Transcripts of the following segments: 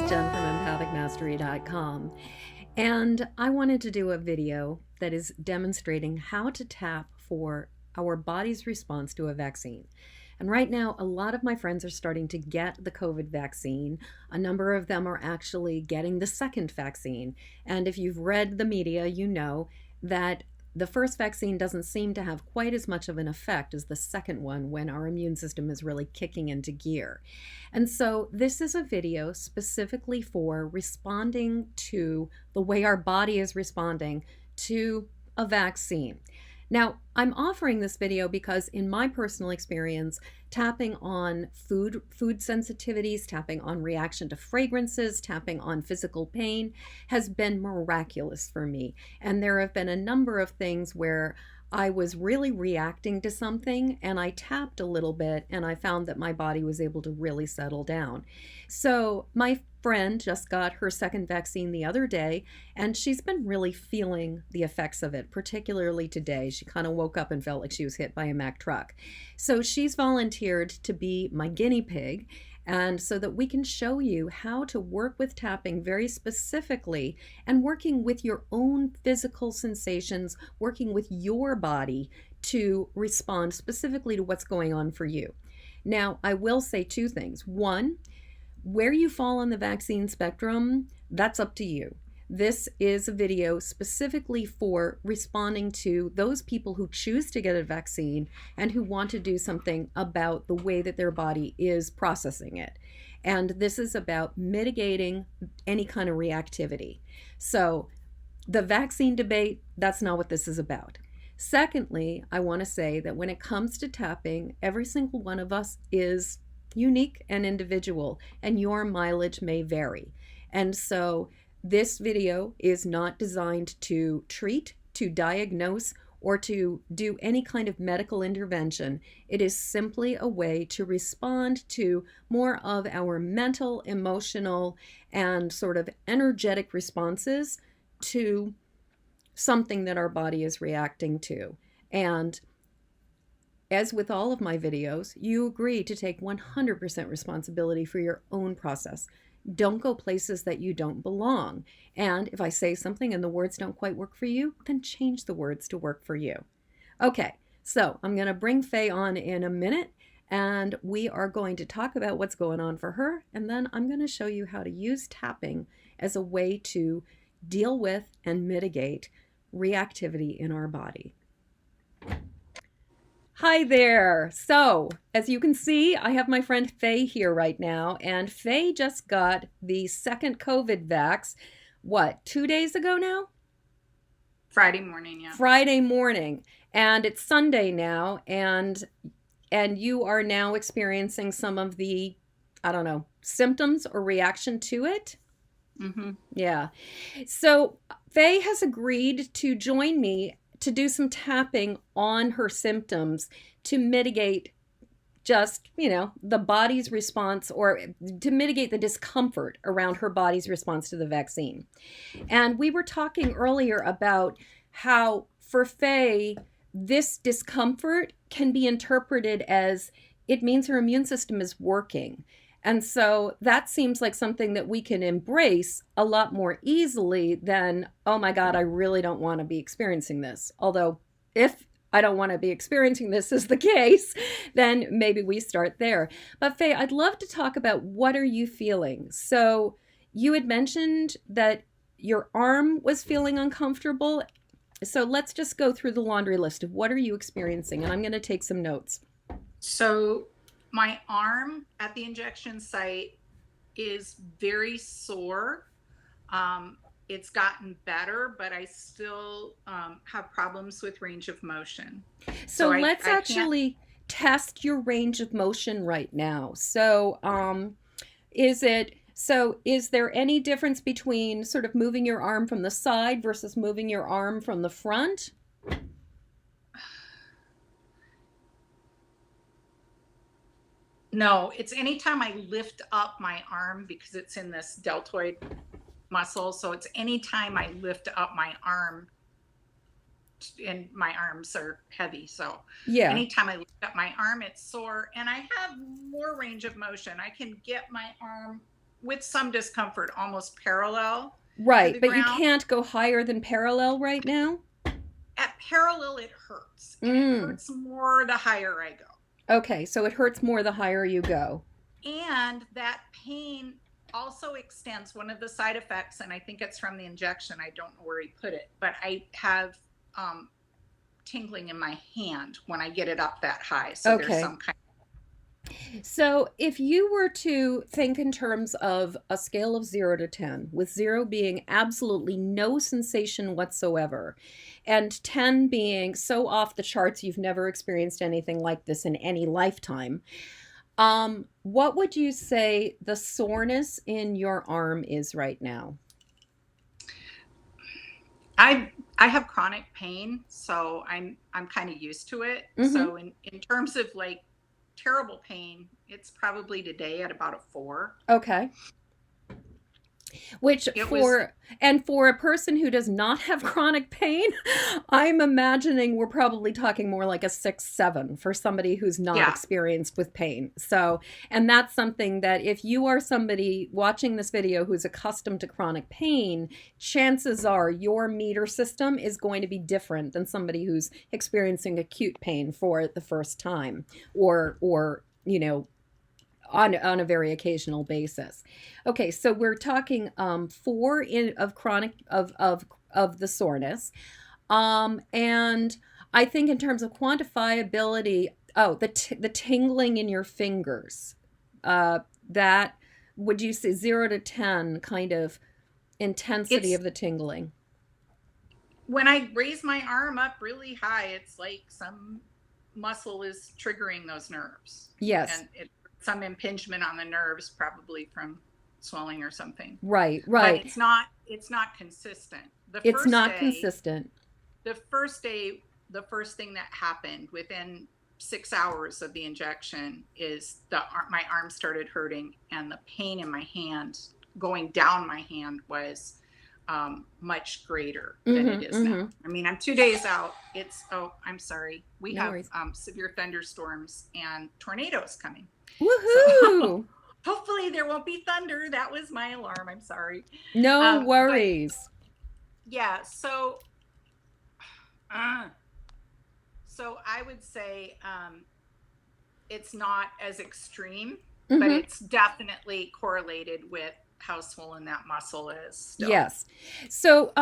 Jen from empathicmastery.com, and I wanted to do a video that is demonstrating how to tap for our body's response to a vaccine. And right now, a lot of my friends are starting to get the COVID vaccine. A number of them are actually getting the second vaccine. And if you've read the media, you know that the first vaccine doesn't seem to have quite as much of an effect as the second one when our immune system is really kicking into gear. And so this is a video specifically for responding to the way our body is responding to a vaccine. Now, I'm offering this video because in my personal experience, tapping on food sensitivities, tapping on reaction to fragrances, tapping on physical pain has been miraculous for me. And there have been a number of things where I was really reacting to something and I tapped a little bit and I found that my body was able to really settle down. So my friend just got her second vaccine the other day and she's been really feeling the effects of it, particularly today. She kind of woke up and felt like she was hit by a Mack truck. So she's volunteered to be my guinea pig, and so that we can show you how to work with tapping very specifically and working with your own physical sensations, working with your body to respond specifically to what's going on for you. Now, I will say two things. One, where you fall on the vaccine spectrum, that's up to you. This is a video specifically for responding to those people who choose to get a vaccine and who want to do something about the way that their body is processing it. And this is about mitigating any kind of reactivity. So the vaccine debate, that's not what this is about. Secondly, I want to say that when it comes to tapping, every single one of us is unique and individual, and your mileage may vary. And so this video is not designed to treat, to diagnose, or to do any kind of medical intervention. It is simply a way to respond to more of our mental, emotional, and sort of energetic responses to something that our body is reacting to. And as with all of my videos, you agree to take 100% responsibility for your own process. Don't go places that you don't belong. And if I say something and the words don't quite work for you, then change the words to work for you. Okay, so I'm going to bring Faye on in a minute, and we are going to talk about what's going on for her, and then I'm going to show you how to use tapping as a way to deal with and mitigate reactivity in our body. Hi there. So, as you can see, I have my friend Faye here right now, and Faye just got the second COVID vax, 2 days ago now? Friday morning, yeah. Friday morning, and it's Sunday now, and you are now experiencing some of the, I don't know, symptoms or reaction to it? Mm-hmm. Yeah. So, Faye has agreed to join me to do some tapping on her symptoms to mitigate just, the body's response, or to mitigate the discomfort around her body's response to the vaccine. And we were talking earlier about how for Faye, this discomfort can be interpreted as it means her immune system is working. And so that seems like something that we can embrace a lot more easily than, oh my God, I really don't want to be experiencing this. Although if I don't want to be experiencing this is the case, then maybe we start there. But Faye, I'd love to talk about what are you feeling? So you had mentioned that your arm was feeling uncomfortable. So let's just go through the laundry list of what are you experiencing? And I'm going to take some notes. So my arm at the injection site is very sore. It's gotten better, but I still have problems with range of motion. So let's actually test your range of motion right now. So is there any difference between sort of moving your arm from the side versus moving your arm from the front? No, it's anytime I lift up my arm because it's in this deltoid muscle. So it's anytime I lift up my arm, and my arms are heavy. So yeah, anytime I lift up my arm, it's sore, and I have more range of motion. I can get my arm with some discomfort, almost parallel to Right, the but you ground. can't go higher than parallel right now? At parallel, it hurts, and it Mm. hurts more the higher I go. Okay, so it hurts more the higher you go. And that pain also extends. One of the side effects, and I think it's from the injection, I don't know where he put it, but I have tingling in my hand when I get it up that high. So there's Okay. some kind. So if you were to think in terms of a scale of 0 to 10, with 0 being absolutely no sensation whatsoever, and 10 being so off the charts you've never experienced anything like this in any lifetime, what would you say the soreness in your arm is right now? I have chronic pain, so I'm kind of used to it. Mm-hmm. So in terms of like terrible pain, it's probably today at about a 4. Okay. Which It was, for a person who does not have chronic pain, I'm imagining we're probably talking more like a 6, 7 for somebody who's not yeah. experienced with pain. So, and that's something that if you are somebody watching this video who's accustomed to chronic pain, chances are your meter system is going to be different than somebody who's experiencing acute pain for the first time, or on a very occasional basis. Okay, so we're talking 4 of chronic of the soreness, and I think in terms of quantifiability, the tingling in your fingers, that would you say 0 to 10 kind of intensity It's of the tingling? when I raise my arm up really high, it's like some muscle is triggering those nerves, Yes, and some impingement on the nerves, probably from swelling or something. right, But right. it's not consistent. The It's first not day, consistent. the first day, the first thing that happened within 6 hours of the injection is my arm started hurting, and the pain in my hand going down my hand was much greater than it Mm-hmm, is now. mm-hmm. I mean, I'm 2 days out. I'm sorry. We No have worries. severe thunderstorms and tornadoes coming. So Woohoo! hopefully there won't be thunder. That was my alarm. I'm sorry. No But worries. yeah, uh, so I would say it's not as extreme, but Mm-hmm. it's definitely correlated with how swollen that muscle is still. Yes. So,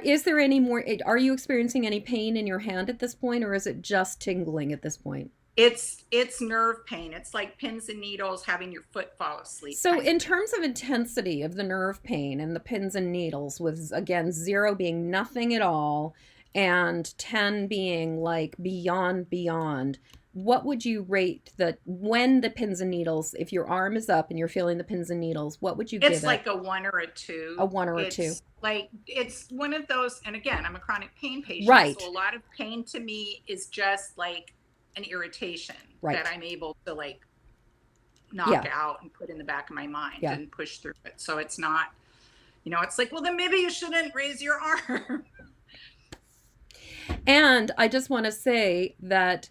is there any more? Are you experiencing any pain in your hand at this point, or is it just tingling at this point? It's nerve pain. It's like pins and needles having your foot fall asleep So, kind of in thing. terms of intensity of the nerve pain and the pins and needles, with again 0 being nothing at all, and 10 being like beyond, what would you rate when the pins and needles, if your arm is up and you're feeling the pins and needles, what would you It's give it? like a 1 or a A 2. 1 or a 2? It's one of those, and again, I'm a chronic pain patient, so Right, a lot of pain to me is just like an irritation that right. I'm able to like knock Yeah, out and put in the back of my mind yeah. and push through it. So it's not, it's like, well, then maybe you shouldn't raise your arm. And I just want to say that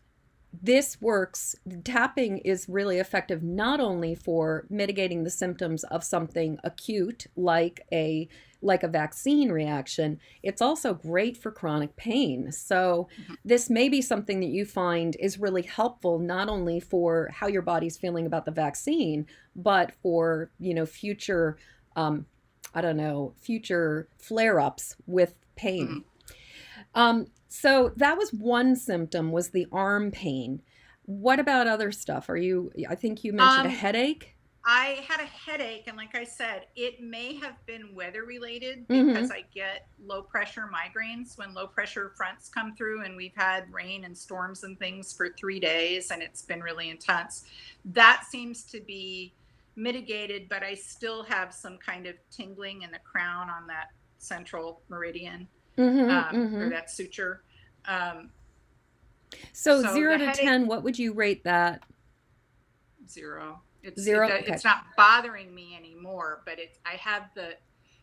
this works. Tapping is really effective not only for mitigating the symptoms of something acute like a vaccine reaction, it's also great for chronic pain. So this may be something that you find is really helpful not only for how your body's feeling about the vaccine, but for, future I don't know, future flare-ups with pain. Mhm. So that was one symptom, was the arm pain. What about other stuff? I think you mentioned a Um, headache? I had a headache, and like I said, it may have been weather related Mm-hmm. because I get low pressure migraines when low pressure fronts come through, and we've had rain and storms and things for 3 days, and it's been really intense. That seems to be mitigated, but I still have some kind of tingling in the crown on that central meridian, Mm-hmm. or Mm-hmm. that suture. Um, So so 0 the to headache, 10, what would you rate that? 0. Zero? Okay. It's not bothering me anymore, but I have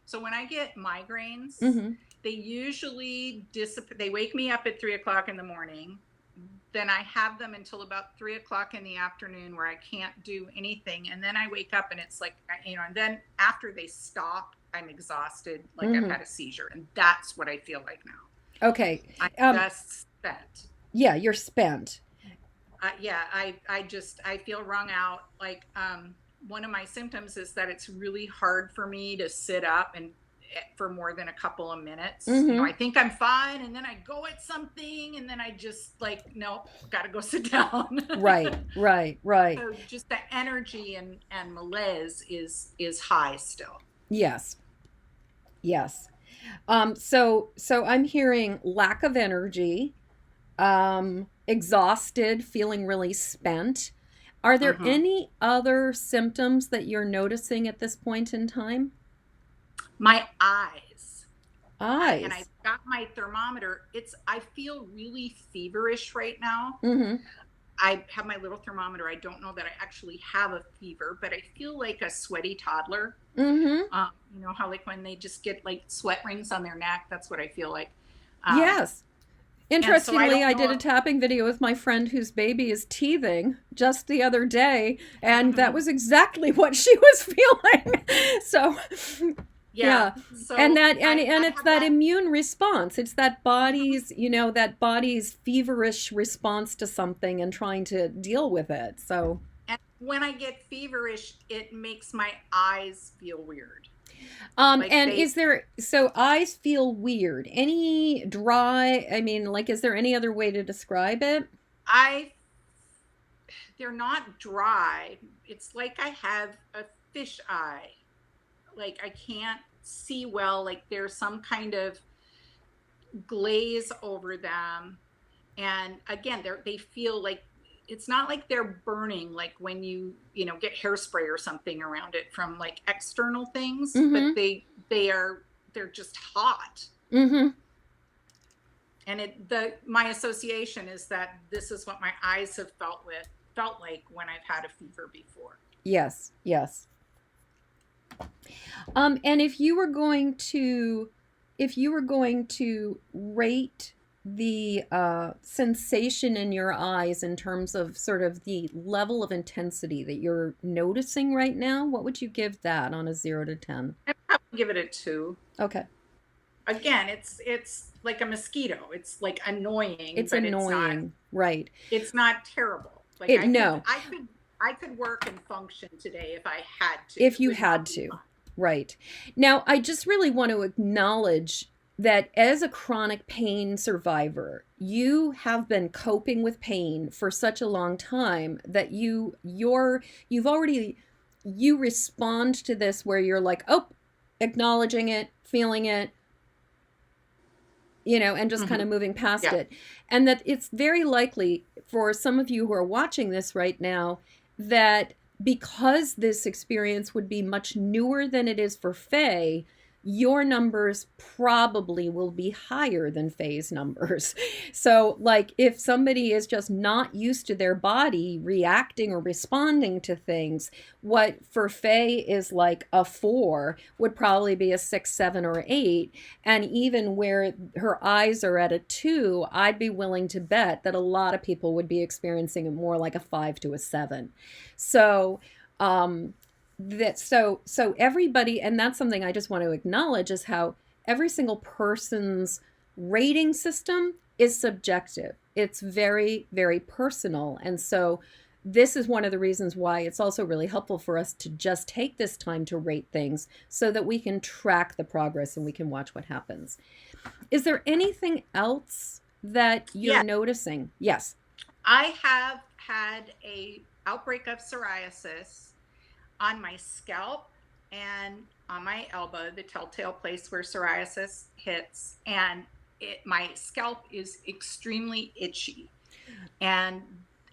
so when I get migraines, Mm-hmm. they usually dissipate. They wake me up at 3 o'clock in the morning, then I have them until about 3 o'clock in the afternoon where I can't do anything. And then I wake up and it's like, and then after they stop, I'm exhausted, like I've had a seizure. And that's what I feel like now. Okay. I'm just spent. Yeah, you're spent. Yeah, I feel wrung out. Like, one of my symptoms is that it's really hard for me to sit up and for more than a couple of minutes. I think I'm fine, and then I go at something, and then I just like, nope, gotta go sit down. Right. So just the energy and malaise is high still. Yes. So I'm hearing lack of energy, exhausted, feeling really spent. Are there any other symptoms that you're noticing at this point in time? My eyes. And I've got my thermometer. I feel really feverish right now. I have my little thermometer. I don't know that I actually have a fever, but I feel like a sweaty toddler. You know how like when they just get like sweat rings on their neck, that's what I feel like. Yes. Interestingly, so I did a tapping video with my friend whose baby is teething just the other day, and that was exactly what she was feeling. So yeah. So and it's that immune response. It's that body's, that body's feverish response to something and trying to deal with it. So and when I get feverish, it makes my eyes feel weird. So eyes feel weird. Any dry, is there any other way to describe it? They're not dry. It's like I have a fish eye. Like I can't see well, like there's some kind of glaze over them. And again, they feel like, it's not like they're burning, like when you get hairspray or something around it from like external things, but they're just hot. And my association is that this is what my eyes have felt like when I've had a fever before. Yes. And if you were going to rate the sensation in your eyes in terms of sort of the level of intensity that you're noticing right now, what would you give that on a 0 to 10? I'd probably give it a 2. Okay. Again, it's like a mosquito. It's like annoying. It's annoying, right? It's not terrible. Like I could work and function today if I had to. If you had to, right? Now, I just really want to acknowledge that as a chronic pain survivor, you have been coping with pain for such a long time that you respond to this where you're like, oh, acknowledging it, feeling it, and just kind of moving past it. And that it's very likely for some of you who are watching this right now that because this experience would be much newer than it is for Faye, your numbers probably will be higher than Faye's numbers. So like if somebody is just not used to their body reacting or responding to things, what for Faye is like a 4 would probably be a 6, 7, or 8. And even where her eyes are at a 2, I'd be willing to bet that a lot of people would be experiencing it more like a 5 to a 7. So so everybody, and that's something I just want to acknowledge, is how every single person's rating system is subjective. It's very, very personal. And so this is one of the reasons why it's also really helpful for us to just take this time to rate things so that we can track the progress and we can watch what happens. Is there anything else that you're noticing? Yes. I have had a outbreak of psoriasis on my scalp and on my elbow, the telltale place where psoriasis hits, and my scalp is extremely itchy, and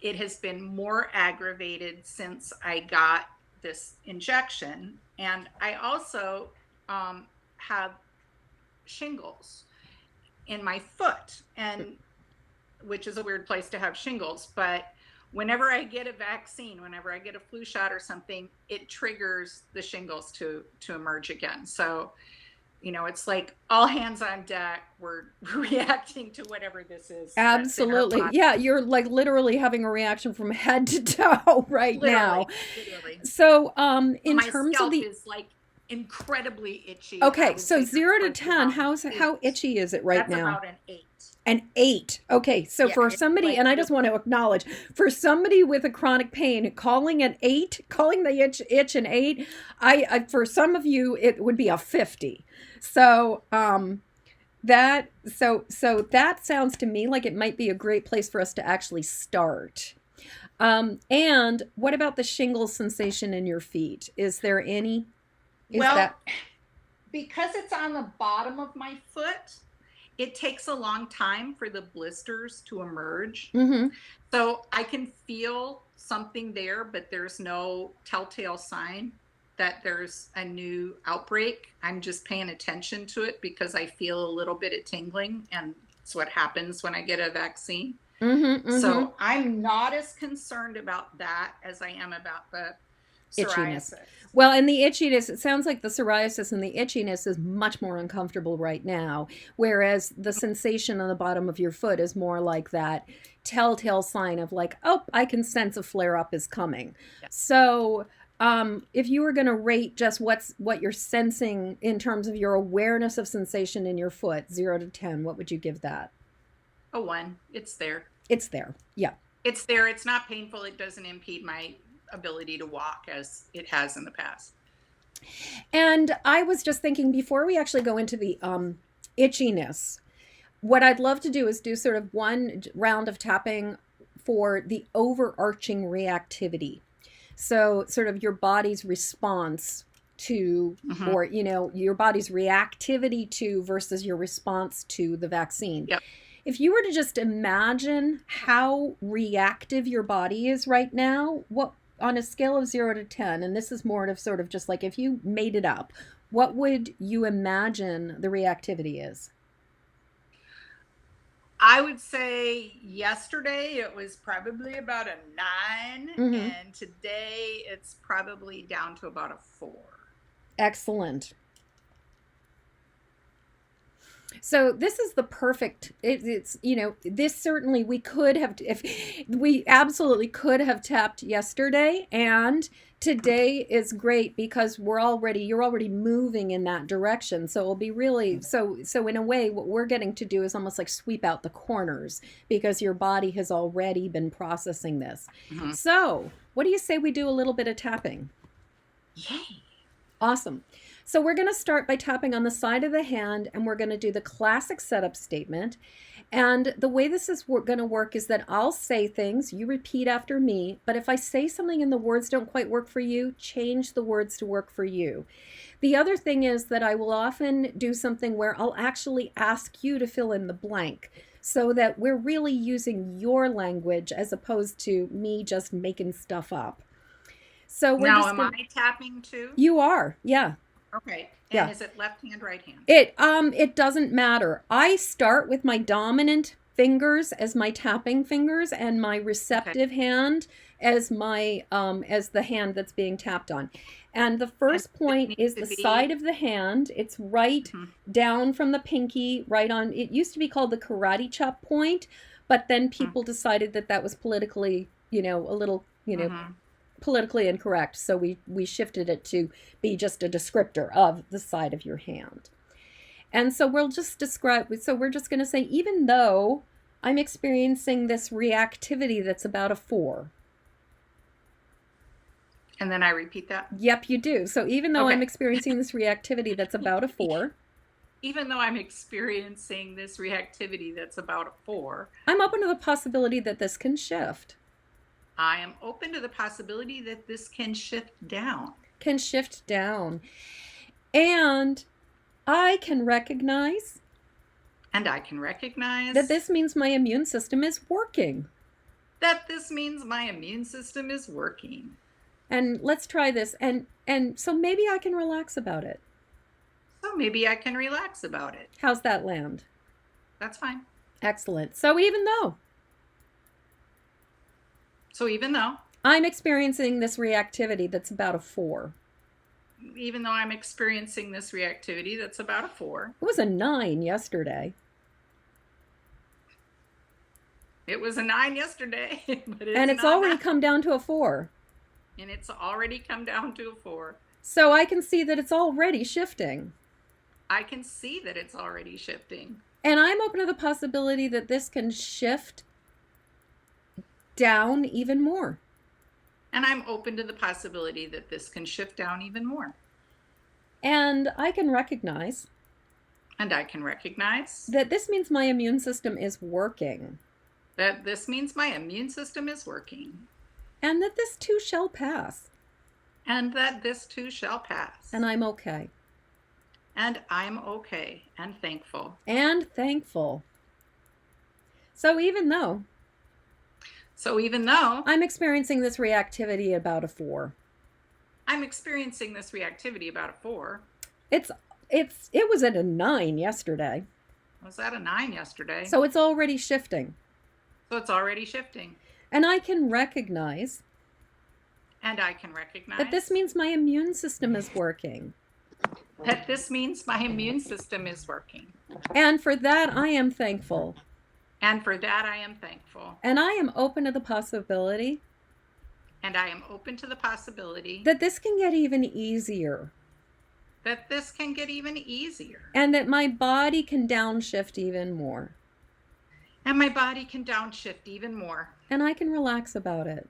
it has been more aggravated since I got this injection. And I also have shingles in my foot, and which is a weird place to have shingles, but whenever I get a vaccine, whenever I get a flu shot or something, it triggers the shingles to emerge again. So it's like all hands on deck. We're reacting to whatever this is. Absolutely. Yeah, you're like literally having a reaction from head to toe right now. Literally. So, in my terms scalp of the is like incredibly itchy. Okay, so 0 to 10, how itchy is it right That's now? about an 8. An 8. Okay, so Yeah, for somebody, like, and I just want to acknowledge, for somebody with a chronic pain, calling the itch an 8, for some of you it would be a 50. So that sounds to me like it might be a great place for us to actually start. And what about the shingle sensation in your feet? Is there any? Because it's on the bottom of my foot, it takes a long time for the blisters to emerge. Mm-hmm. So I can feel something there, but there's no telltale sign that there's a new outbreak. I'm just paying attention to it because I feel a little bit of tingling, and it's what happens when I get a vaccine. Mm-hmm, mm-hmm. So I'm not as concerned about that as I am about the psoriasis. Itchiness. Well, and the itchiness, it sounds like the psoriasis and the itchiness is much more uncomfortable right now, whereas the sensation on the bottom of your foot is more like that telltale sign of like, oh, I can sense a flare-up is coming. Yeah. So if you were going to rate just what you're sensing in terms of your awareness of sensation in your foot, 0 to 10, what would you give that? A 1. It's there. It's there. Yeah. It's there. It's not painful. It doesn't impede my ability to walk as it has in the past. And I was just thinking, before we actually go into the itchiness, what I'd love to do is do sort of one round of tapping for the overarching reactivity. So sort of your body's response to, or, your body's reactivity to versus your response to the vaccine. Yep. If you were to just imagine how reactive your body is right now, what, on a scale of 0 to 10, and this is more of sort of just like if you made it up, what would you imagine the reactivity is? I would say yesterday it was probably about a 9, and today it's probably down to about a 4. Excellent. So this is the perfect, it's, this certainly we could have, if we absolutely could have tapped yesterday, and today is great because you're already moving in that direction. So it'll be really, so in a way, what we're getting to do is almost like sweep out the corners because your body has already been processing this. So what do you say we do a little bit of tapping? Yay. Awesome. So we're going to start by tapping on the side of the hand, and we're going to do the classic setup statement. And the way this is going to work is that I'll say things, you repeat after me, but if I say something and the words don't quite work for you, change the words to work for you. The other thing is that I will often do something where I'll actually ask you to fill in the blank, so that we're really using your language as opposed to me just making stuff up. So we're now, am I tapping too? You are, yeah. Okay. And is it left hand, right hand? It doesn't matter. I start with my dominant fingers as my tapping fingers and my receptive hand as my as the hand that's being tapped on. And the first point is the side of the hand. It's right down from the pinky, right on. It used to be called the karate chop point, but then people decided that was politically, a little, politically incorrect, so we shifted it to be just a descriptor of the side of your hand. And so we're just going to say, even though I'm experiencing this reactivity that's about a 4. And then I repeat that? Yep, you do. So even though I'm experiencing this reactivity that's about a 4. Even though I'm experiencing this reactivity that's about a 4. I'm open to the possibility that this can shift. I am open to the possibility that this can shift down. And I can recognize. And I can recognize. That this means my immune system is working. And let's try this. And so maybe I can relax about it. How's that land? That's fine. Excellent. So even though I'm experiencing this reactivity that's about a 4. even though I'm experiencing this reactivity, that's about a 4. It was a 9 yesterday. It was a 9 yesterday, but it's already come down to a 4. And it's already come down to a 4. So I can see that it's already shifting. I can see that it's already shifting. And I'm open to the possibility that this can shift down even more. And I'm open to the possibility that this can shift down even more. And I can recognize. And I can recognize. That this means my immune system is working. That this means my immune system is working. And that this too shall pass. And that this too shall pass. And I'm okay. And I'm okay and thankful. And thankful. So even though I'm experiencing this reactivity about a 4. I'm experiencing this reactivity about a 4. It was at a 9 yesterday. It was at a 9 yesterday. So it's already shifting. And I can recognize. That this means my immune system is working. That this means my immune system is working. And for that, I am thankful. And for that, I am thankful. And I am open to the possibility. And I am open to the possibility. That this can get even easier. That this can get even easier. And that my body can downshift even more. And my body can downshift even more. And I can relax about it.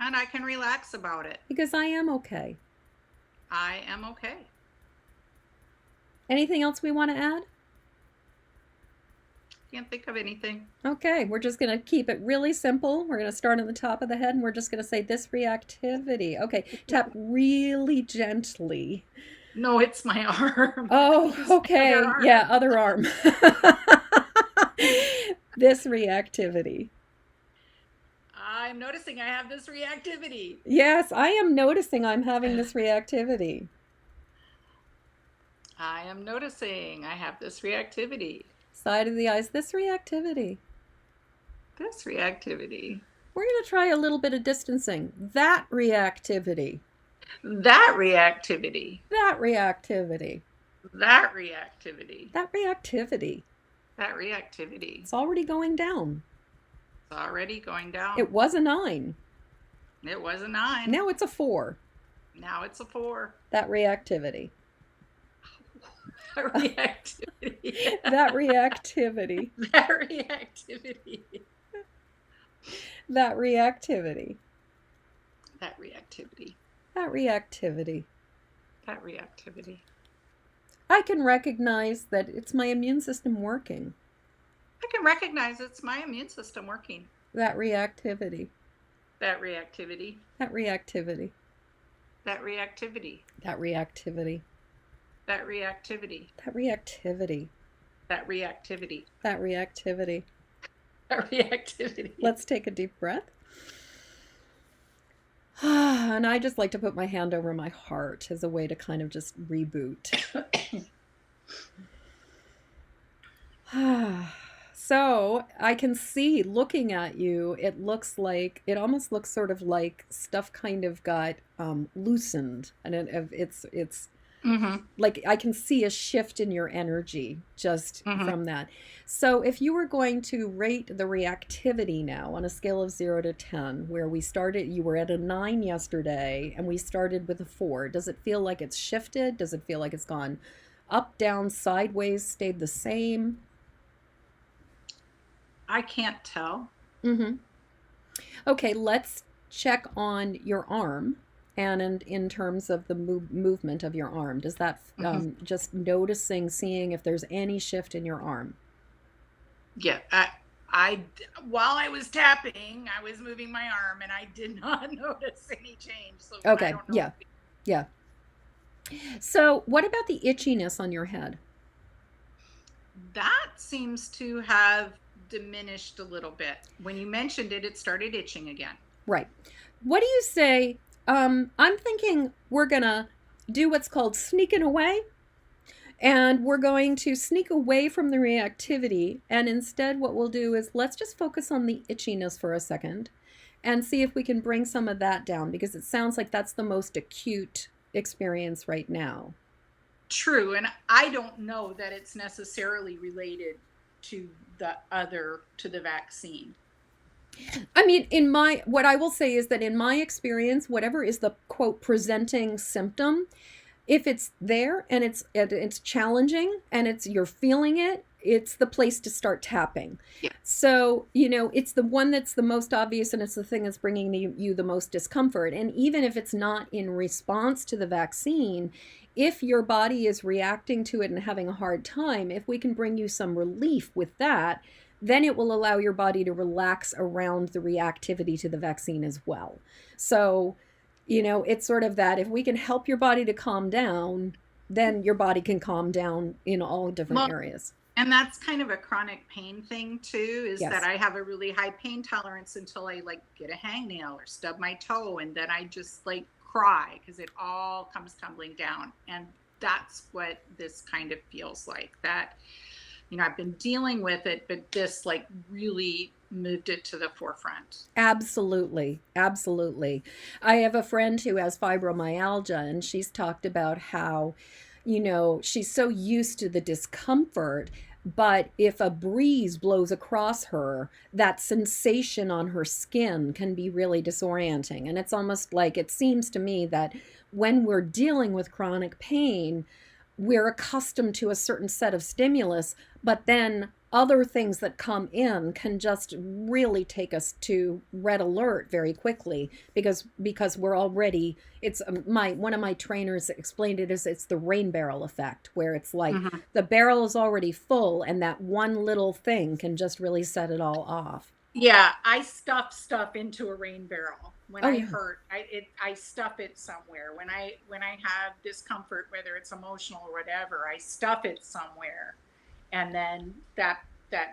And I can relax about it. Because I am okay. I am okay. Anything else we want to add? Can't think of anything. Okay, we're just going to keep it really simple. We're going to start on the top of the head and we're just going to say this reactivity. Okay, tap really gently. No, it's my arm. Oh, okay. Other arm. Yeah, other arm. This reactivity. I'm noticing I have this reactivity. Yes, I am noticing I'm having this reactivity. I am noticing I have this reactivity. Side of the eyes, this reactivity. This reactivity. We're going to try a little bit of distancing. That reactivity. That reactivity. That reactivity. That reactivity. That reactivity. That reactivity. It's already going down. It's already going down. It was a 9. It was a 9. Now it's a 4. Now it's a 4. That reactivity. That reactivity. That reactivity. That reactivity. That reactivity. That reactivity. That reactivity. That reactivity. I can recognize that it's my immune system working. I can recognize it's my immune system working. That reactivity. That reactivity. That reactivity. That reactivity. That reactivity. That reactivity. That reactivity. That reactivity. That reactivity. That reactivity. Let's take a deep breath. And I just like to put my hand over my heart as a way to kind of just reboot. So I can see, looking at you, it almost looks sort of like stuff kind of got loosened, and it's mm-hmm. like I can see a shift in your energy just from that. So if you were going to rate the reactivity now on a scale of 0 to 10, where we started, you were at a 9 yesterday and we started with a 4. Does it feel like it's shifted? Does it feel like it's gone up, down, sideways, stayed the same? I can't tell. Okay, let's check on your arm. And in terms of the movement of your arm, does that just noticing, seeing if there's any shift in your arm? Yeah, I while I was tapping, I was moving my arm, and I did not notice any change. So okay, yeah. So, what about the itchiness on your head? That seems to have diminished a little bit. When you mentioned it, it started itching again. Right. What do you say? I'm thinking we're going to do what's called sneaking away. And we're going to sneak away from the reactivity. And instead, what we'll do is let's just focus on the itchiness for a second and see if we can bring some of that down, because it sounds like that's the most acute experience right now. True. And I don't know that it's necessarily related to the vaccine. I mean, what I will say is that in my experience, whatever is the quote presenting symptom, if it's there and it's challenging and you're feeling it, it's the place to start tapping. Yeah. So, it's the one that's the most obvious, and it's the thing that's bringing you the most discomfort. And even if it's not in response to the vaccine, if your body is reacting to it and having a hard time, if we can bring you some relief with that, then it will allow your body to relax around the reactivity to the vaccine as well. So, it's sort of that if we can help your body to calm down, then your body can calm down in all different areas. And that's kind of a chronic pain thing too, is Yes. that I have a really high pain tolerance until I get a hangnail or stub my toe, and then I just cry because it all comes tumbling down. And that's what this kind of feels like. That, I've been dealing with it, but this really moved it to the forefront. Absolutely. Absolutely. I have a friend who has fibromyalgia, and she's talked about how, she's so used to the discomfort, but if a breeze blows across her, that sensation on her skin can be really disorienting. And it's almost like, it seems to me that when we're dealing with chronic pain, we're accustomed to a certain set of stimulus, but then other things that come in can just really take us to red alert very quickly because we're already, it's one of my trainers explained it as it's the rain barrel effect, where it's like the barrel is already full and that one little thing can just really set it all off. Yeah, I stuff stuff into a rain barrel. When I hurt, I stuff it somewhere. When I have discomfort, whether it's emotional or whatever, I stuff it somewhere, and then that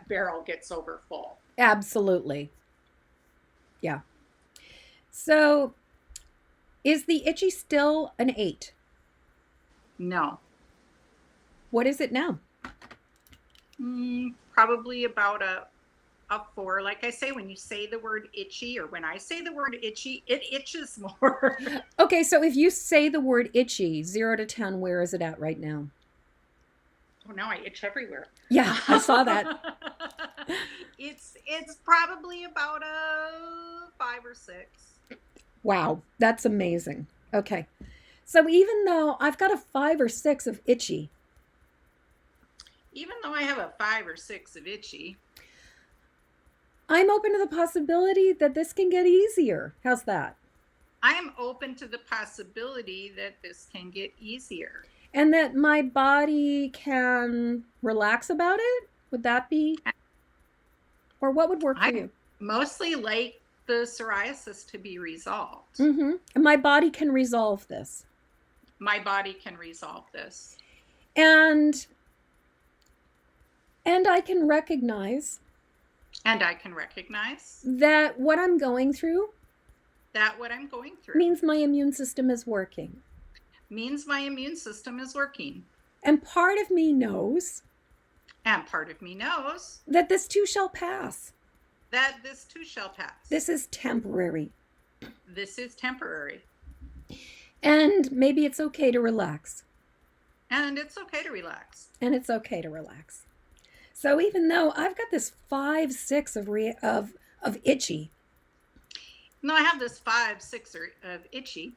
barrel gets over full. Absolutely. Yeah. So, is the itchy still an 8? No. What is it now? Probably about a 4. Like I say, when you say the word itchy, or when I say the word itchy, it itches more. Okay, so if you say the word itchy, 0 to 10, where is it at right now? Oh, now I itch everywhere. Yeah, I saw that. It's probably about a 5 or 6. Wow, that's amazing. Okay, so even though I've got a 5 or 6 of itchy. Even though I have a 5 or 6 of itchy, I'm open to the possibility that this can get easier. How's that? I am open to the possibility that this can get easier. And that my body can relax about it? Would that be? Or what would work for you? Mostly like the psoriasis to be resolved. And my body can resolve this. My body can resolve this. And I can recognize. And I can recognize. That what I'm going through. Means my immune system is working. Means my immune system is working. And part of me knows. And part of me knows. That this too shall pass. That this too shall pass. This is temporary. This is temporary. And maybe it's okay to relax. And it's okay to relax. And it's okay to relax. So even though I've got this 5, 6 of itchy. No, I have this 5, 6 of itchy.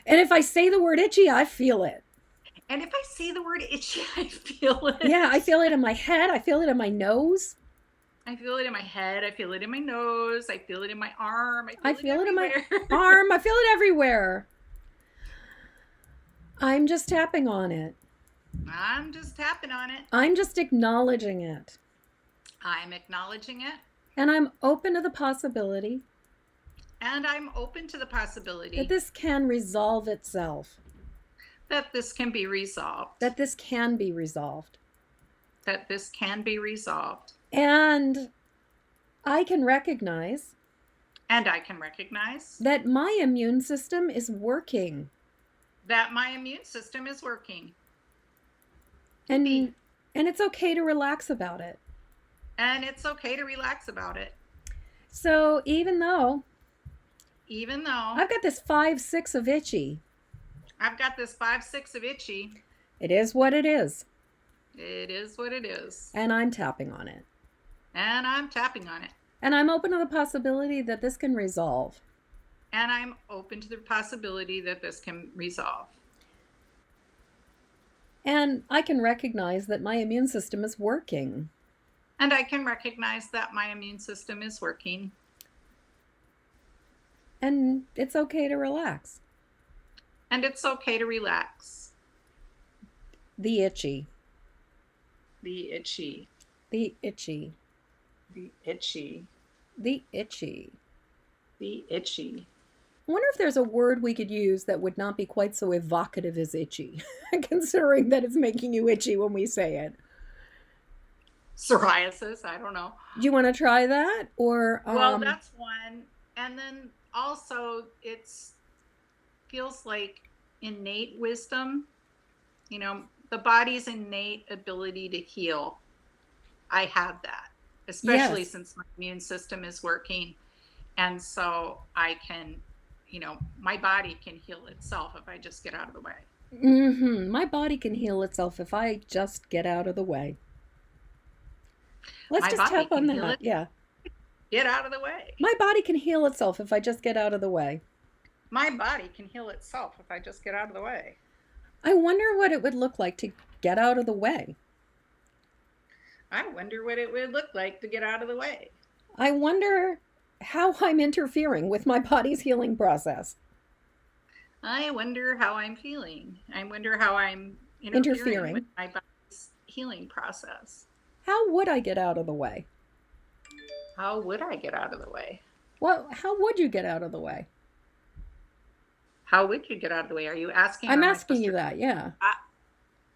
And if I say the word itchy, I feel it. And if I say the word itchy, I feel it. Yeah, I feel it in my head. I feel it in my nose. I feel it in my head. I feel it in my nose. I feel it in my arm. I feel it in my arm. I feel it everywhere. I'm just tapping on it. I'm just tapping on it. I'm just acknowledging it. I'm acknowledging it. And I'm open to the possibility. And I'm open to the possibility. That this can resolve itself. That this can be resolved. That this can be resolved. That this can be resolved. And I can recognize. And I can recognize. That my immune system is working. That my immune system is working. And it's okay to relax about it. And it's okay to relax about it. So even though I've got this 5, 6 of itchy. I've got this 5-6 of itchy. It is what it is. It is what it is. And I'm tapping on it. And I'm tapping on it. And I'm open to the possibility that this can resolve. And I'm open to the possibility that this can resolve. And I can recognize that my immune system is working. And I can recognize that my immune system is working. And it's okay to relax. And it's okay to relax. The itchy. The itchy. The itchy. The itchy. The itchy. The itchy. I wonder if there's a word we could use that would not be quite so evocative as itchy, considering that it's making you itchy when we say it. Psoriasis, I don't know. Do you want to try that? Or well, that's one. And then also feels like innate wisdom. You know, the body's innate ability to heal. I have that, especially since my immune system is working. And so I can, you know, my body can heal itself if I just get out of the way. Mm-hmm. My body can heal itself if I just get out of the way. Let's just tap on that. Yeah. Get out of the way. My body can heal itself if I just get out of the way. My body can heal itself if I just get out of the way. I wonder what it would look like to get out of the way. I wonder what it would look like to get out of the way. I wonder how I'm interfering with my body's healing process. I wonder how I'm feeling. I wonder how I'm interfering with my body's healing process. How would I get out of the way? How would I get out of the way? Well, how would you get out of the way? How would you get out of the way? Are you asking? I'm asking you that, yeah.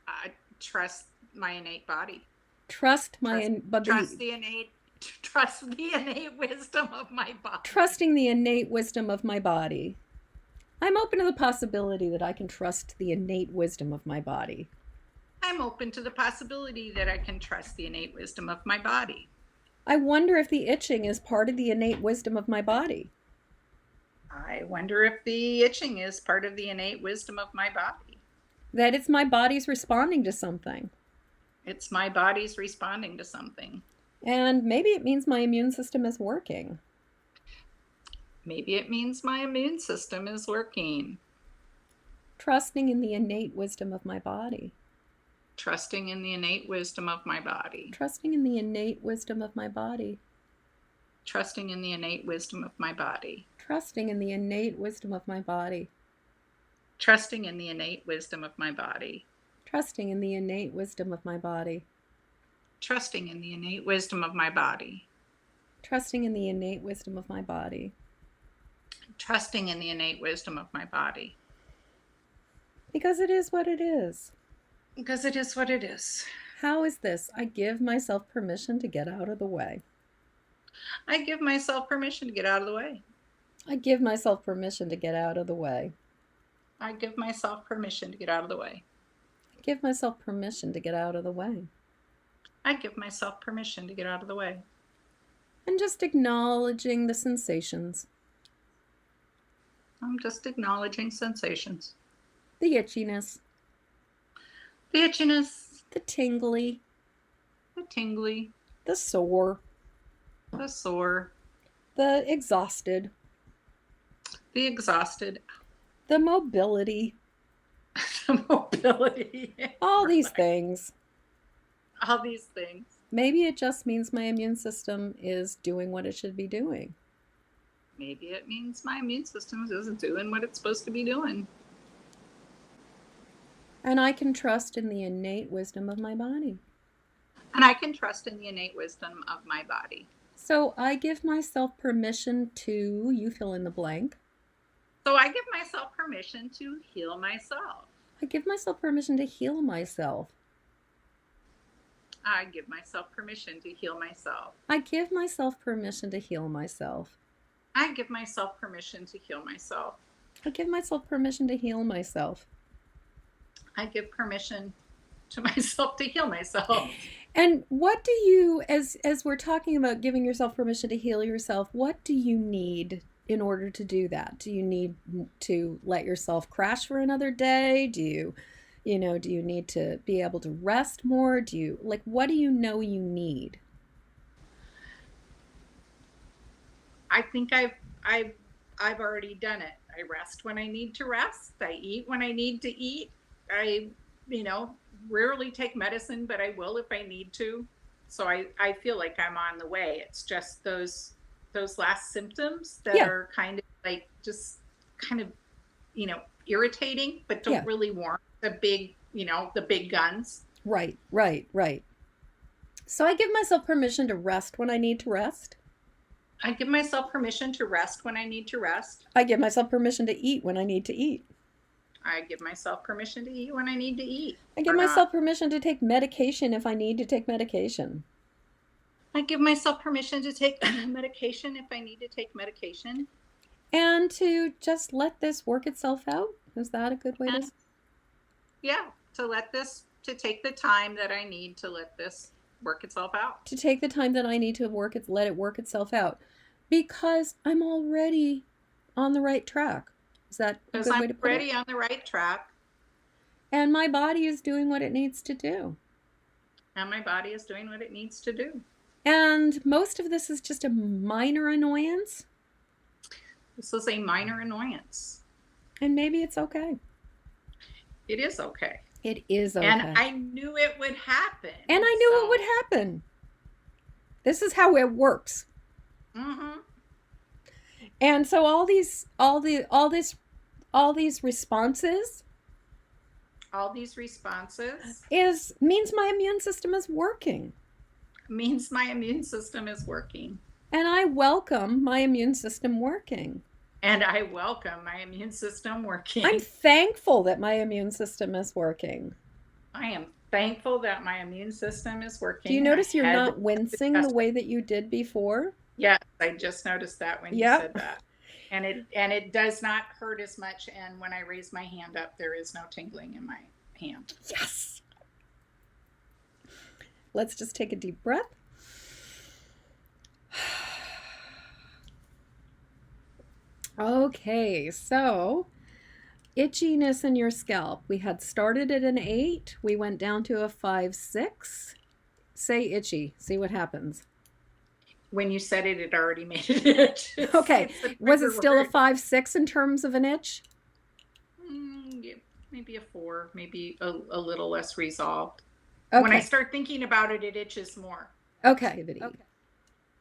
I trust my innate body. Trust the innate wisdom of my body. Trusting the innate wisdom of my body. I'm open to the possibility that I can trust the innate wisdom of my body. I'm open to the possibility that I can trust the innate wisdom of my body. I wonder if the itching is part of the innate wisdom of my body. I wonder if the itching is part of the innate wisdom of my body. That it's my body's responding to something. It's my body's responding to something. And maybe it means my immune system is working. Maybe it means my immune system is working. Trusting in the innate wisdom of my body. Trusting in the innate wisdom of my body. Trusting in the innate wisdom of my body. Trusting in the innate wisdom of my body. Trusting in the innate wisdom of my body. Trusting in the innate wisdom of my body. Trusting in the innate wisdom of my body. Trusting in the innate wisdom of my body. Trusting in the innate wisdom of my body. Trusting in the innate wisdom of my body. Because it is what it is. Because it is what it is. How is this? I give myself permission to get out of the way. I give myself permission to get out of the way. I give myself permission to get out of the way. I give myself permission to get out of the way. I give myself permission to get out of the way. I give myself permission to get out of the way. And just acknowledging the sensations. I'm just acknowledging sensations. The itchiness. The itchiness. The tingly. The tingly. The sore. The sore. The exhausted. The exhausted. The mobility. The mobility. All these things. All these things. Maybe it just means my immune system is doing what it should be doing. Maybe it means my immune system isn't doing what it's supposed to be doing. And I can trust in the innate wisdom of my body. And I can trust in the innate wisdom of my body. So I give myself permission to, you fill in the blank. So I give myself permission to heal myself. I give myself permission to heal myself. I give myself permission to heal myself. I give myself permission to heal myself. I give myself permission to heal myself. I give myself permission to heal myself. I give permission to myself to heal myself. And what do you, as we're talking about giving yourself permission to heal yourself, what do you need in order to do that? Do you need to let yourself crash for another day? Do you need to be able to rest more? What do you know you need? I think I've already done it. I rest when I need to rest. I eat when I need to eat. I, rarely take medicine, but I will if I need to. So I feel like I'm on the way. It's just those last symptoms that are kind of like just kind of, irritating, but don't really warrant the big guns. Right. So I give myself permission to rest when I need to rest. I give myself permission to rest when I need to rest. I give myself permission to eat when I need to eat. I give myself permission to eat when I need to eat. I give myself permission to take medication if I need to take medication. I give myself permission to take medication if I need to take medication. And to just let this work itself out. Is that a good way to? Yeah, to take the time that I need to let this work itself out. To take the time that I need to let it work itself out. Because I'm already on the right track. Is that a good way to put it? Because I'm already on the right track. And my body is doing what it needs to do. And And most of this is just a minor annoyance. This is a minor annoyance. And maybe it's okay. It is okay. It is okay. And I knew it would happen. And I knew it would happen. This is how it works. Mm-hmm. And so all these responses. All these responses means my immune system is working. Means my immune system is working. And I welcome my immune system working. And I welcome my immune system working. I'm thankful that my immune system is working. I am thankful that my immune system is working. Do you notice you're not wincing the way that you did before? Yes, I just noticed that when you said that. And it does not hurt as much. And when I raise my hand up, there is no tingling in my hand. Yes. Let's just take a deep breath. Okay, so itchiness in your scalp. We had started at an 8. We went down to a 5-6. Say itchy. See what happens. When you said it, it already made it itch. Okay. Was it still a 5-6 in terms of an itch? Yeah, maybe a 4. Maybe a little less resolved. Okay. When I start thinking about it, it itches more. Okay.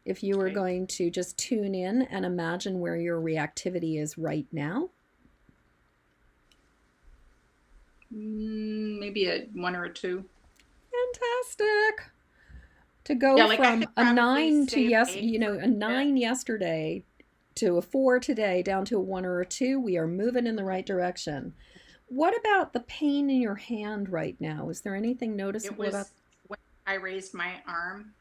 If you were going to just tune in and imagine where your reactivity is right now. Maybe a 1 or a 2. Fantastic. To go from a 9 to a 9 yesterday to a 4 today down to a 1 or a 2, we are moving in the right direction. What about the pain in your hand right now? Is there anything noticeable about? When I raised my arm,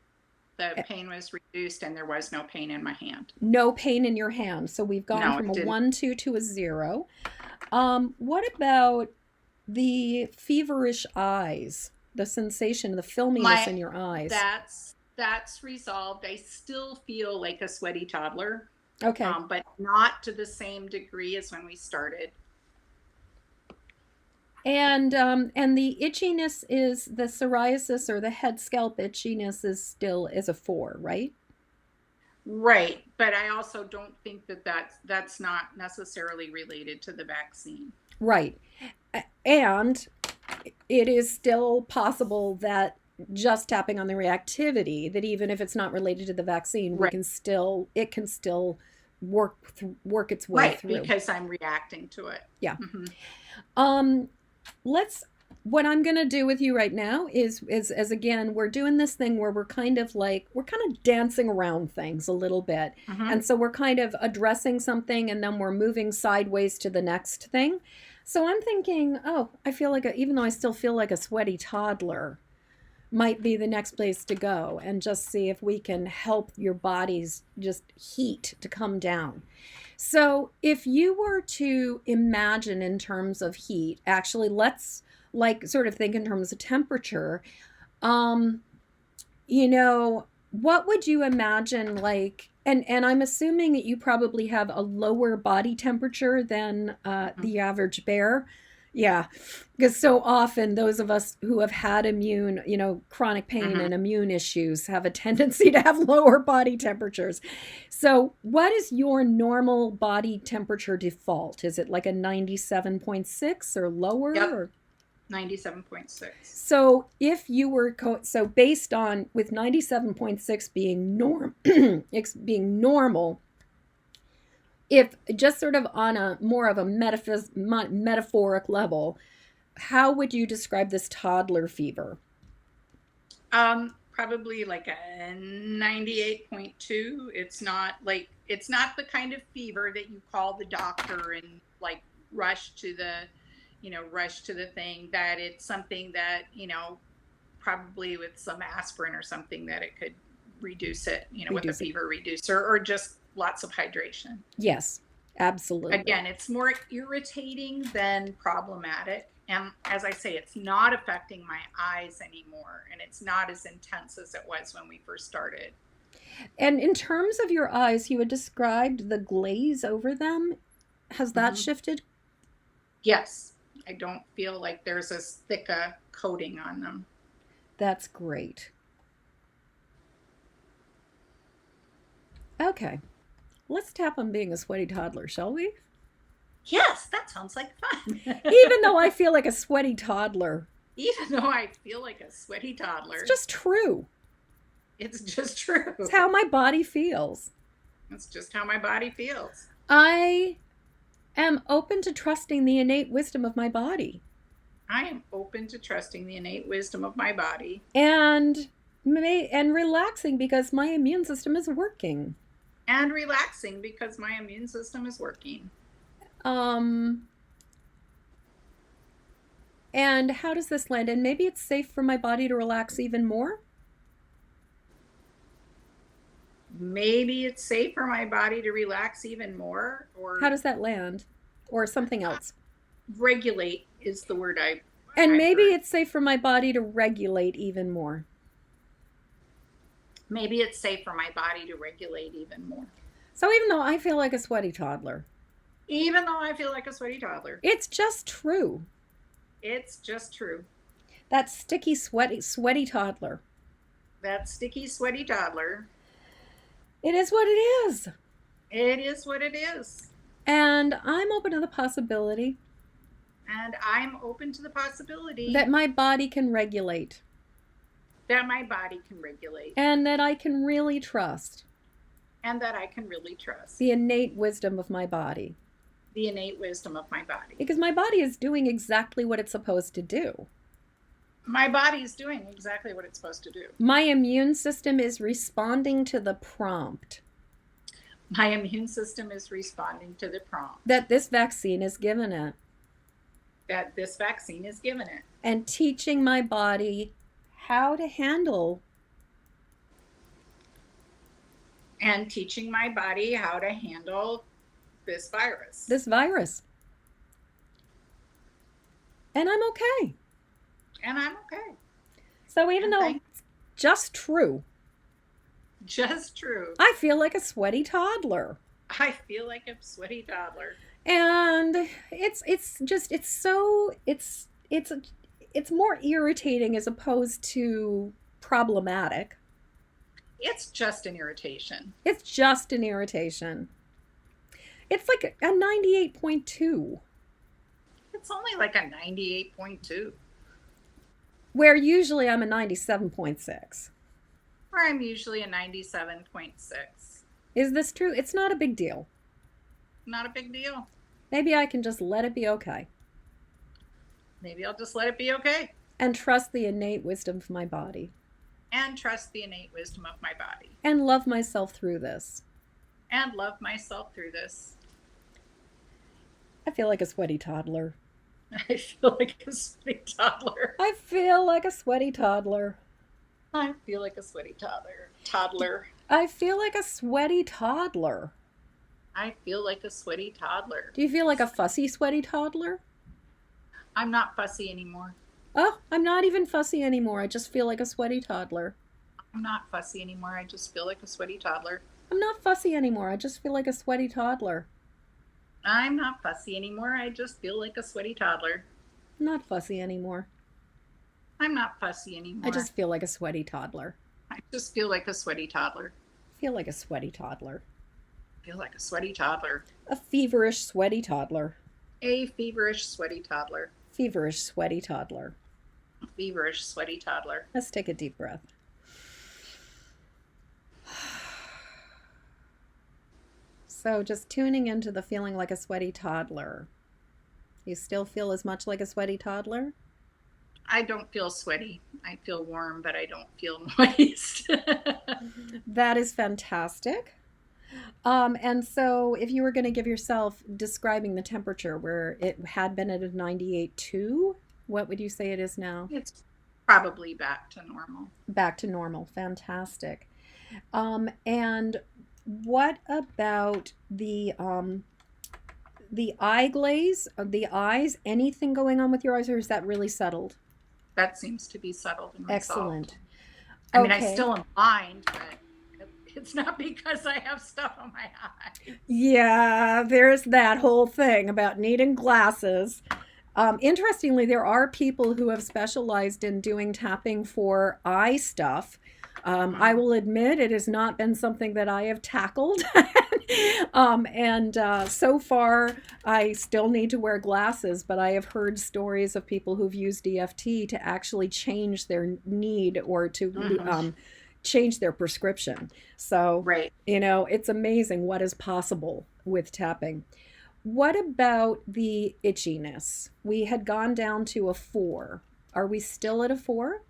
the pain was reduced and there was no pain in my hand. No pain in your hand. So we've gone from a 1-2 to a 0. What about the feverish eyes? The sensation, the filminess in your eyes. That's resolved. I still feel like a sweaty toddler. Okay. But not to the same degree as when we started. And the itchiness is the psoriasis or the head scalp itchiness is a 4, right? Right. But I also don't think that's not necessarily related to the vaccine. Right. And it is still possible that just tapping on the reactivity, that even if it's not related to the vaccine, it can still work its way through. Right, because I'm reacting to it. Yeah. Mm-hmm. What I'm going to do with you right now is again, we're doing this thing where we're kind of dancing around things a little bit. Mm-hmm. And so we're kind of addressing something and then we're moving sideways to the next thing. So I'm thinking, I feel like, even though I still feel like a sweaty toddler, might be the next place to go and just see if we can help your body's just heat to come down. So if you were to imagine in terms of heat, actually let's sort of think in terms of temperature. what would you imagine, like, and I'm assuming that you probably have a lower body temperature than the average bear. Yeah, because so often those of us who have had immune, chronic pain Mm-hmm. and immune issues have a tendency to have lower body temperatures. So, what is your normal body temperature default? Is it like a 97.6 or lower? Yep. Or? 97.6. So if you were so based on with 97.6 being being normal, if just sort of on a more of a metaphoric level, how would you describe this toddler fever? Probably like a 98.2. It's not the kind of fever that you call the doctor and like rush to the thing. That it's something that, probably with some aspirin or something that it could reduce it, with a fever reducer, or just lots of hydration. Yes, absolutely. Again, it's more irritating than problematic. And as I say, it's not affecting my eyes anymore. And it's not as intense as it was when we first started. And in terms of your eyes, you had described the glaze over them. Has that shifted? Yes. I don't feel like there's as thick a coating on them. That's great. Okay. Let's tap on being a sweaty toddler, shall we? Yes, that sounds like fun. Even though I feel like a sweaty toddler. Even though I feel like a sweaty toddler. It's just true. It's just true. It's how my body feels. It's just how my body feels. I am open to trusting the innate wisdom of my body. I am open to trusting the innate wisdom of my body. And relaxing because my immune system is working. And relaxing because my immune system is working. And how does this land? And maybe it's safe for my body to relax even more? Maybe it's safe for my body to relax even more. Or how does that land? Or something else? Regulate is the word And maybe it's safe for my body to regulate even more. Maybe it's safe for my body to regulate even more. So even though I feel like a sweaty toddler. Even though I feel like a sweaty toddler. It's just true. It's just true. That sticky, sweaty toddler. That sticky, sweaty toddler. It is what it is. It is what it is. And I'm open to the possibility. And I'm open to the possibility. That my body can regulate. That my body can regulate. And that I can really trust. And that I can really trust. The innate wisdom of my body. The innate wisdom of my body. Because my body is doing exactly what it's supposed to do. My body is doing exactly what it's supposed to do. My immune system is responding to the prompt. My immune system is responding to the prompt. That this vaccine is given it. That this vaccine is given it. And teaching my body how to handle. And teaching my body how to handle this virus. This virus. And I'm okay. And I'm okay. So even though it's just true. Just true. I feel like a sweaty toddler. I feel like a sweaty toddler. And it's more irritating as opposed to problematic. It's just an irritation. It's just an irritation. It's like a 98.2. It's only like a 98.2. Where usually I'm a 97.6. Or I'm usually a 97.6. Is this true? It's not a big deal. Not a big deal. Maybe I can just let it be okay. Maybe I'll just let it be okay. And trust the innate wisdom of my body. And trust the innate wisdom of my body. And love myself through this. And love myself through this. I feel like a sweaty toddler. I feel like a sweaty toddler. I feel like a sweaty toddler. I feel like a sweaty toddler. I feel like a sweaty toddler. I feel like a sweaty toddler. Do you feel like a fussy, sweaty toddler? I'm not fussy anymore. Oh, I'm not even fussy anymore. I just feel like a sweaty toddler. I'm not fussy anymore. I just feel like a sweaty toddler. I'm not fussy anymore. I just feel like a sweaty toddler. I'm not fussy anymore. I just feel like a sweaty toddler. I'm not fussy anymore. I'm not fussy anymore. I just feel like a sweaty toddler. I just feel like a sweaty toddler. Feel like a sweaty toddler. Feel like a sweaty toddler. A feverish, sweaty toddler. A feverish, sweaty toddler. Feverish, sweaty toddler. A feverish, sweaty toddler. Let's take a deep breath. So just tuning into the feeling like a sweaty toddler. You still feel as much like a sweaty toddler? I don't feel sweaty. I feel warm, but I don't feel moist. That is fantastic. And so if you were going to give yourself describing the temperature where it had been at a 98.2, what would you say it is now? It's probably back to normal. Back to normal. Fantastic. And what about the eye glaze of the eyes? Anything going on with your eyes, or is that really settled? That seems to be settled and resolved. Excellent. I mean, I still am blind, but it's not because I have stuff on my eyes. Yeah, there's that whole thing about needing glasses. Interestingly, there are people who have specialized in doing tapping for eye stuff. I will admit it has not been something that I have tackled. So far, I still need to wear glasses, but I have heard stories of people who've used EFT to actually change their need or to change their prescription. So, right. It's amazing what is possible with tapping. What about the itchiness? We had gone down to a 4. Are we still at a 4?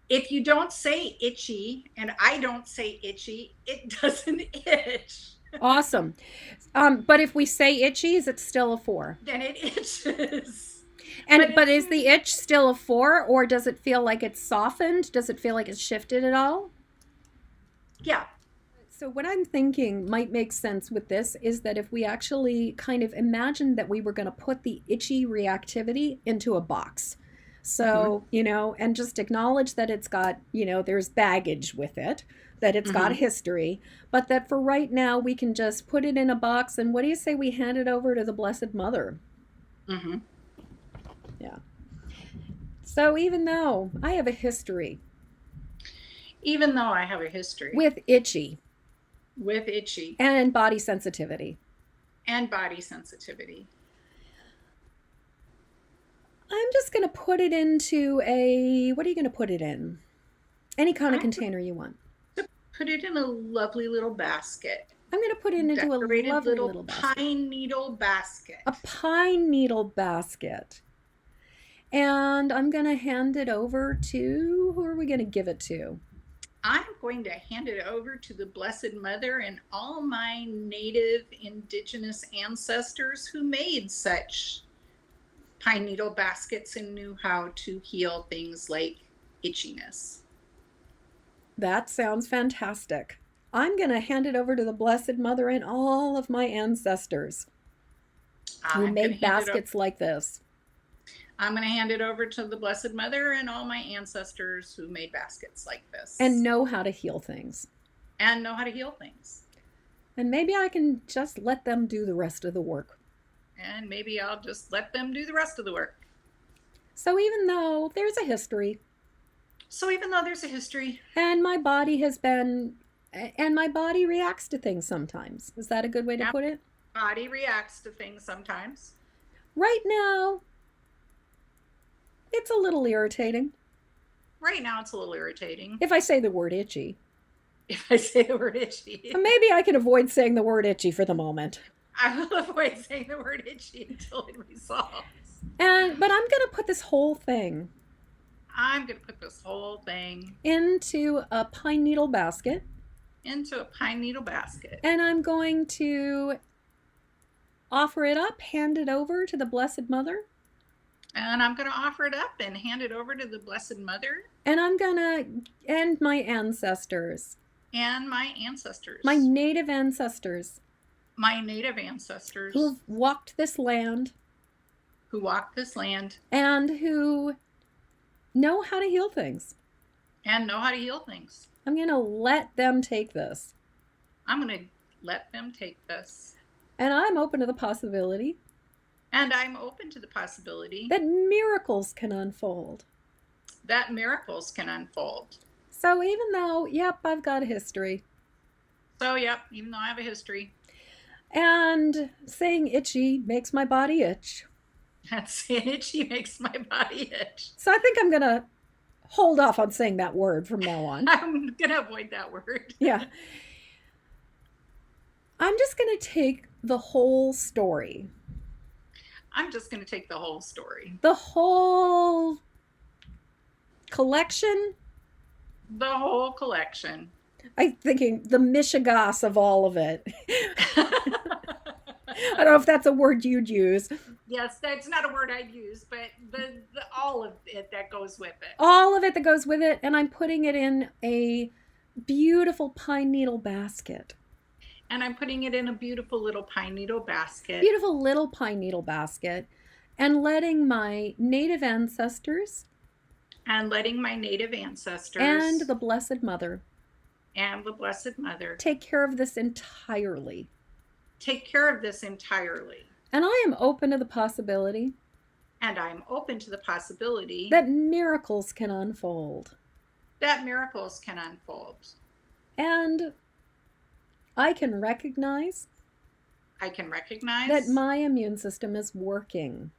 If you don't say itchy, and I don't say itchy, it doesn't itch. Awesome. But if we say itchy, is it still a 4? Then it itches. But is the itch still a 4, or does it feel like it's softened? Does it feel like it's shifted at all? Yeah. So what I'm thinking might make sense with this is that if we actually kind of imagine that we were going to put the itchy reactivity into a box. So, and just acknowledge that it's got, there's baggage with it, that it's got history, but that for right now we can just put it in a box. And what do you say we hand it over to the Blessed Mother? Yeah. So even though I have a history. Even though I have a history. With itchy. And body sensitivity. I'm just going to put it into what are you going to put it in? Any kind of container you want. Put it in a lovely little basket. I'm going to put it into a lovely little basket. Pine needle basket. A pine needle basket. And I'm going to hand it over to, who are we going to give it to? I'm going to hand it over to the Blessed Mother and all my native indigenous ancestors who made such pine needle baskets and knew how to heal things like itchiness. That sounds fantastic. I'm going to hand it over to the Blessed Mother and all of my ancestors who made baskets like this. I'm going to hand it over to the Blessed Mother and all my ancestors who made baskets like this. And know how to heal things. And maybe I can just let them do the rest of the work. And maybe I'll just let them do the rest of the work. So even though there's a history. And my body reacts to things sometimes. Is that a good way to put it? Body reacts to things sometimes. Right now, it's a little irritating. If I say the word itchy. So maybe I can avoid saying the word itchy for the moment. I will avoid saying the word itchy until it resolves. But I'm going to put this whole thing. Into a pine needle basket. And I'm going to offer it up, hand it over to the Blessed Mother. And I'm going to offer it up and hand it over to the Blessed Mother. And I'm going to end my ancestors. My native ancestors. Who've walked this land. And who know how to heal things. I'm I'm going to let them take this. I'm going to let them take this. And I'm open to the possibility. And I'm open to the possibility that miracles can unfold. That miracles can unfold. So even though, yep, I've got a history. So, yep, even though I have a history. And saying itchy makes my body itch. That's itchy makes my body itch. So I think I'm going to hold off on saying that word from now on. I'm going to avoid that word. Yeah. I'm just going to take the whole story. I'm just going to take the whole story. The whole collection. The whole collection. I'm thinking the mishigas of all of it. I don't know if that's a word you'd use. Yes, that's not a word I'd use, but the all of it that goes with it. All of it that goes with it, and I'm putting it in a beautiful pine needle basket. And I'm putting it in a beautiful little pine needle basket. Beautiful little pine needle basket, and letting my native ancestors and the Blessed Mother take care of this entirely. And I am open to the possibility. That miracles can unfold. And I can recognize that my immune system is working.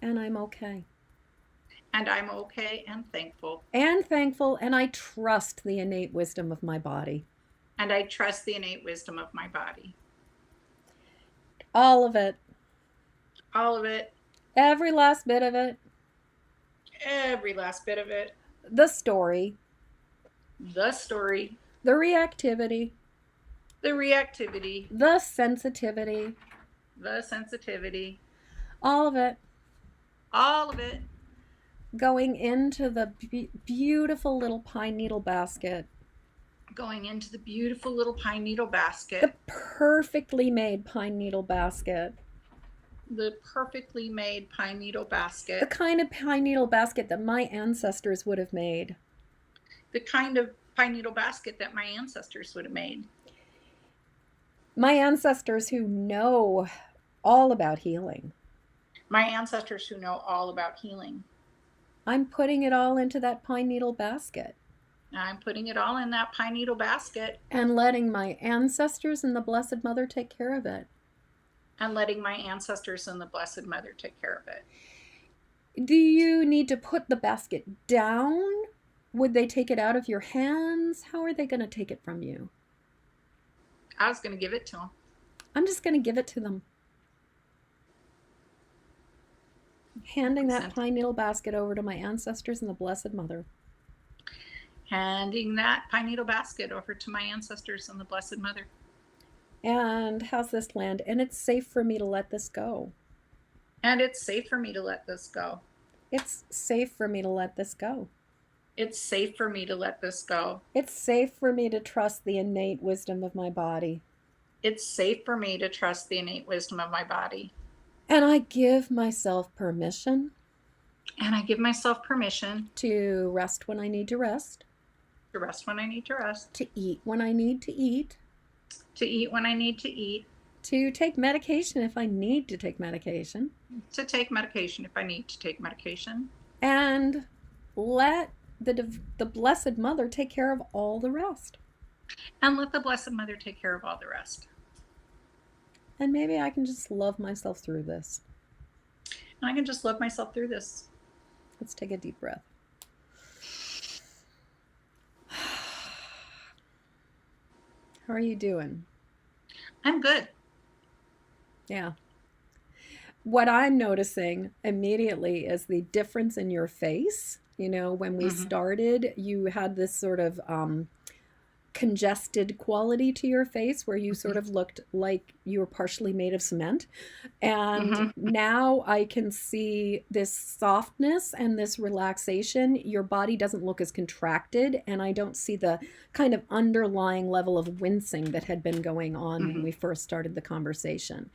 And I'm okay. And I'm okay and thankful. And I trust the innate wisdom of my body. All of it. Every last bit of it. The story. The reactivity. The sensitivity. All of it. Going into the beautiful little pine needle basket. The perfectly made pine needle basket. The kind of pine needle basket that my ancestors would have made. My ancestors who know all about healing. I'm putting it all into that pine needle basket. And letting my ancestors and the Blessed Mother take care of it. Do you need to put the basket down? Would they take it out of your hands? How are they going to take it from you? I was going to give it to them. I'm just going to give it to them. Handing that pine needle basket over to my ancestors and the Blessed Mother. And how's this land? And it's safe for me to let this go. It's safe for me to let this go. It's safe for me to trust the innate wisdom of my body. And I give myself permission. To rest when I need to rest. To eat when I need to eat. To take medication if I need to take medication. And let the Blessed Mother take care of all the rest. And maybe I can just love myself through this. Let's take a deep breath. How are you doing? I'm good. Yeah. What I'm noticing immediately is the difference in your face. You know, when we started, you had this sort of congested quality to your face where you sort of looked like you were partially made of cement. And now I can see this softness and this relaxation. Your body doesn't look as contracted, and I don't see the kind of underlying level of wincing that had been going on when we first started the conversation.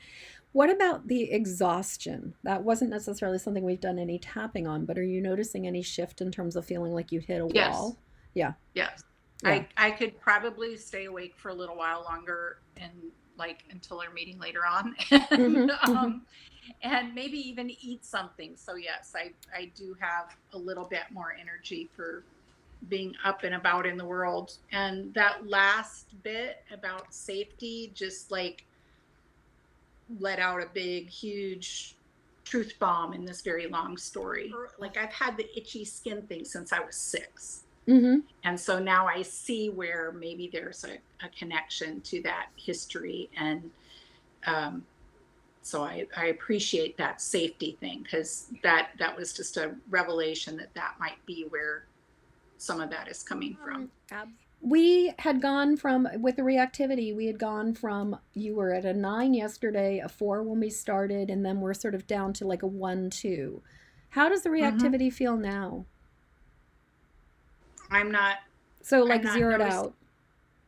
What about the exhaustion? That wasn't necessarily something we've done any tapping on, but are you noticing any shift in terms of feeling like you hit a wall? Yeah. Yes. Yeah. I could probably stay awake for a little while longer and like until our meeting later on and maybe even eat something. So yes, I do have a little bit more energy for being up and about in the world. And that last bit about safety just like let out a big, huge truth bomb in this very long story. Like I've had the itchy skin thing since I was 6. And so now I see where maybe there's a connection to that history. And so I appreciate that safety thing, because that was just a revelation that might be where some of that is coming from. We had gone from, with the reactivity, we had gone from, you were at a 9 yesterday, a 4 when we started, and then we're sort of down to like a 1, 2. How does the reactivity feel now? I'm not. So like zeroed out.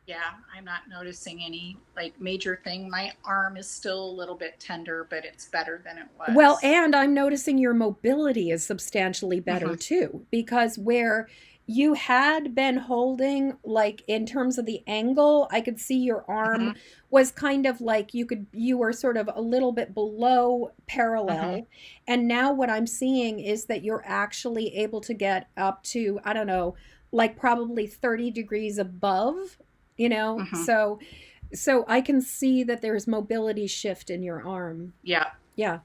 Yeah, I'm not noticing any like major thing. My arm is still a little bit tender, but it's better than it was. Well, and I'm noticing your mobility is substantially better too, because where you had been holding, like in terms of the angle, I could see your arm was kind of like you were sort of a little bit below parallel. And now what I'm seeing is that you're actually able to get up to, I don't know, like probably 30 degrees above, you know? So I can see that there's mobility shift in your arm. Yeah. Yeah.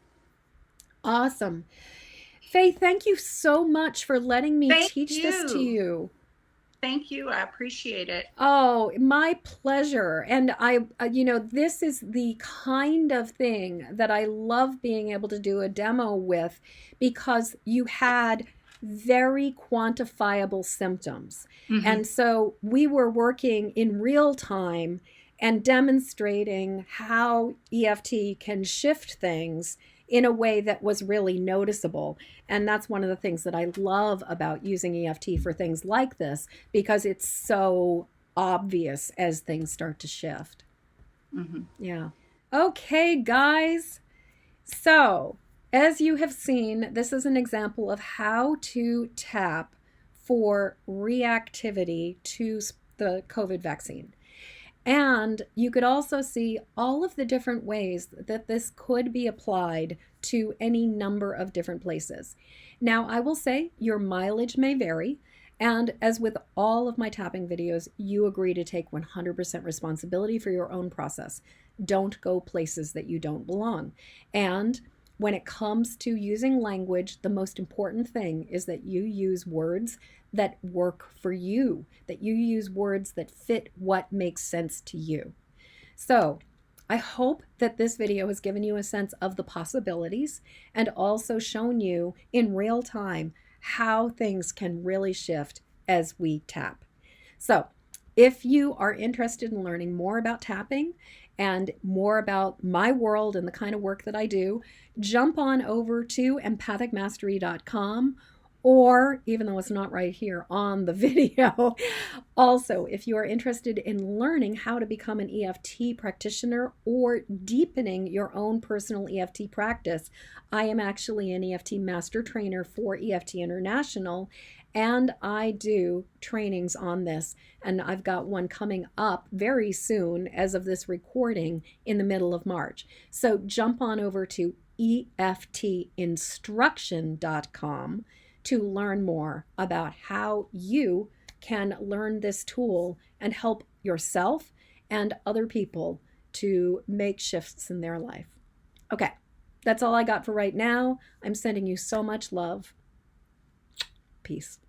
Awesome. Faye, thank you so much for letting me teach this to you. Thank you. I appreciate it. Oh, my pleasure. And this is the kind of thing that I love being able to do a demo with, because you had very quantifiable symptoms. And so we were working in real time and demonstrating how EFT can shift things in a way that was really noticeable. And that's one of the things that I love about using EFT for things like this, because it's so obvious as things start to shift. Yeah. Okay, guys. So, as you have seen, this is an example of how to tap for reactivity to the COVID vaccine. And you could also see all of the different ways that this could be applied to any number of different places. Now, I will say your mileage may vary. And as with all of my tapping videos, you agree to take 100% responsibility for your own process. Don't go places that you don't belong. And when it comes to using language, the most important thing is that you use words that work for you, that you use words that fit what makes sense to you. So I hope that this video has given you a sense of the possibilities and also shown you in real time how things can really shift as we tap. So if you are interested in learning more about tapping and more about my world and the kind of work that I do, jump on over to empathicmastery.com, or even though it's not right here on the video, also, if you are interested in learning how to become an EFT practitioner or deepening your own personal EFT practice, I am actually an EFT master trainer for EFT International, and I do trainings on this. And I've got one coming up very soon as of this recording in the middle of March. So jump on over to EFTinstruction.com to learn more about how you can learn this tool and help yourself and other people to make shifts in their life. Okay, that's all I got for right now. I'm sending you so much love. Peace.